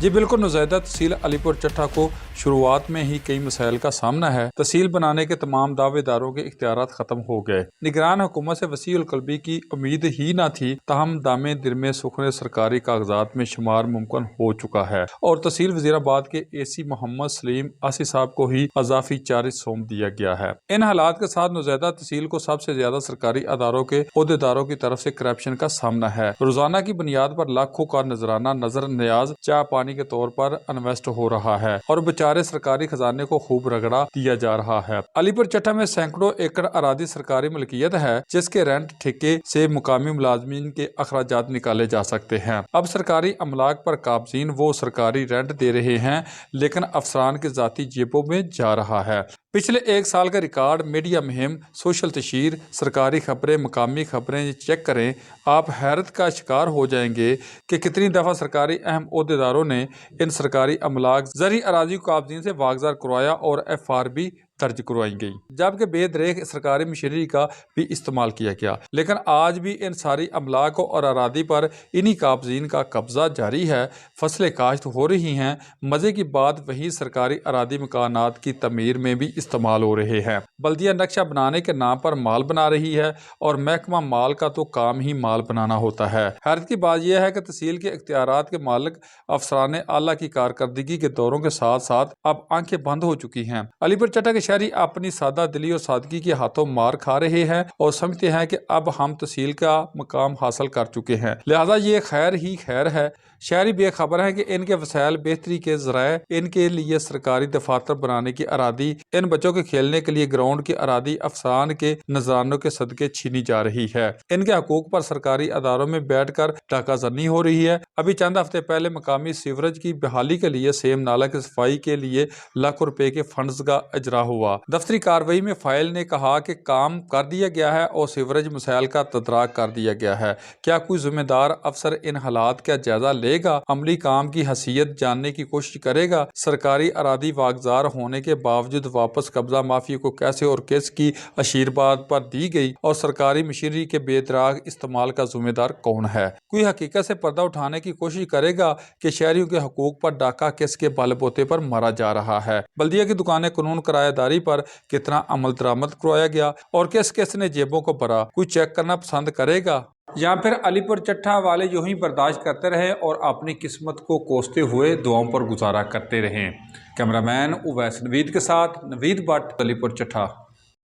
जी बिल्कुल नुज़ैदा, तहसील अलीपुर चट्ठा को शुरुआत में ही कई मसाइल का सामना है। तहसील बनाने के तमाम दावेदारों के इख्तियारात खत्म हो गए। निगरान हुकूमत से वसी उल कल्बी की उम्मीद ही न थी, ताहम दामे दिरमे सुखने सरकारी कागजात में शुमार मुमकिन हो चुका है और तहसील वज़ीराबाद के AC मोहम्मद सलीम आसी साहब को ही अजाफी चार्ज सौंप दिया गया है। इन हालात के साथ नुज़ैदा तहसील को सबसे ज्यादा सरकारी अदारों के ओहदेदारों की तरफ से करप्शन का सामना है। रोजाना की बुनियाद पर लाखों का नजराना नजर न्याज चाह पानी के तौर पर इन्वेस्ट हो रहा है और बेचारे सरकारी खजाने को खूब रगड़ा दिया जा रहा है। अलीपुर चट्ठा में सैकड़ों एकड़ अरादी सरकारी मलकियत है, जिसके रेंट ठेके से मुकामी मुलाजमीन के अखराजात निकाले जा सकते हैं। अब सरकारी अमलाक पर काबजीन वो सरकारी रेंट दे रहे हैं, लेकिन अफसरान के जाती जेबों में जा रहा है। पिछले एक साल का रिकॉर्ड, मीडिया मुहिम, सोशल तशहीर, सरकारी खबरें, मकामी खबरें चेक करें। आप हैरत का शिकार हो जाएंगे कि कितनी दफ़ा सरकारी अहम ओहदेदारों ने इन सरकारी अमलाक ज़री अराजी को काबजीन से वागजार करवाया और FRB दर्ज करवाई गई, जबकि बेदरेक सरकारी मशीनरी का भी इस्तेमाल किया गया। लेकिन आज भी इन सारी अमलाक और अरादी पर इन्हीं काबजीन का कब्जा जारी है। फसलें काश्त हो रही हैं। मज़े की बात, वही सरकारी अरादी मकानात की तमीर में भी इस्तेमाल हो रहे हैं। बल्दिया नक्शा बनाने के नाम पर माल बना रही है और महकमा माल का तो काम ही माल बनाना होता है। हैरत की बात यह है कि तहसील के इख्तियारात के मालिक अफसरान आला की कारकर्दगी के दौरों के साथ साथ अब आंखें बंद हो चुकी हैं। अलीपुर चट्ठा के शहरी अपनी सादा दिली और सादगी के हाथों मार खा रहे हैं और समझते हैं कि अब हम तहसील का मकाम हासिल कर चुके हैं, लिहाजा ये खैर ही खैर है। शहरी बेखबर हैं कि इनके वसाइल बेहतरी के ज़राए, इनके लिए सरकारी दफातर बनाने की अरादी, इन बच्चों के खेलने के लिए ग्राउंड की अरादी अफसरान के नजरानों के सदके छीनी जा रही है। इनके हकूक पर सरकारी अदारों में बैठकर डाकाजनी हो रही है। अभी चंद हफ्ते पहले मकामी सीवरेज की बहाली के लिए सेम नाला की सफाई के लिए लाखों रुपए के फंड्स का इजरा हुआ। दफ्तरी कार्रवाई में फाइल ने कहा कि काम कर दिया गया है और सीवरेज मसाइल का तदराक कर दिया गया है। क्या कोई जिम्मेदार अफसर इन हालात का जायजा लेगा, अमली काम की हसीयत जानने की कोशिश करेगा? सरकारी अरादी वागजार होने के बावजूद वापस कब्जा माफी को कैसे और किसकी आशीर्वाद पर दी गई और सरकारी मशीनरी के बेदराग इस्तेमाल का जिम्मेदार कौन है? कोई हकीकत से पर्दा उठाने की कोशिश करेगा कि शहरियों के हकूक पर डाका किसके बलबूते पर मारा जा रहा है? बल्दिया की दुकानें कानून किराएदारी पर कितना अमल दरामद करवाया गया और किस किस ने जेबों को भरा? कोई चेक करना पसंद करेगा या फिर अलीपुर चट्ठा वाले यूं ही बर्दाश्त करते रहे और अपनी किस्मत को कोसते हुए दुआओं पर गुजारा करते रहें? कैमरामैन उवैस नवीद के साथ नवीद भट्ट, अलीपुर चट्ठा।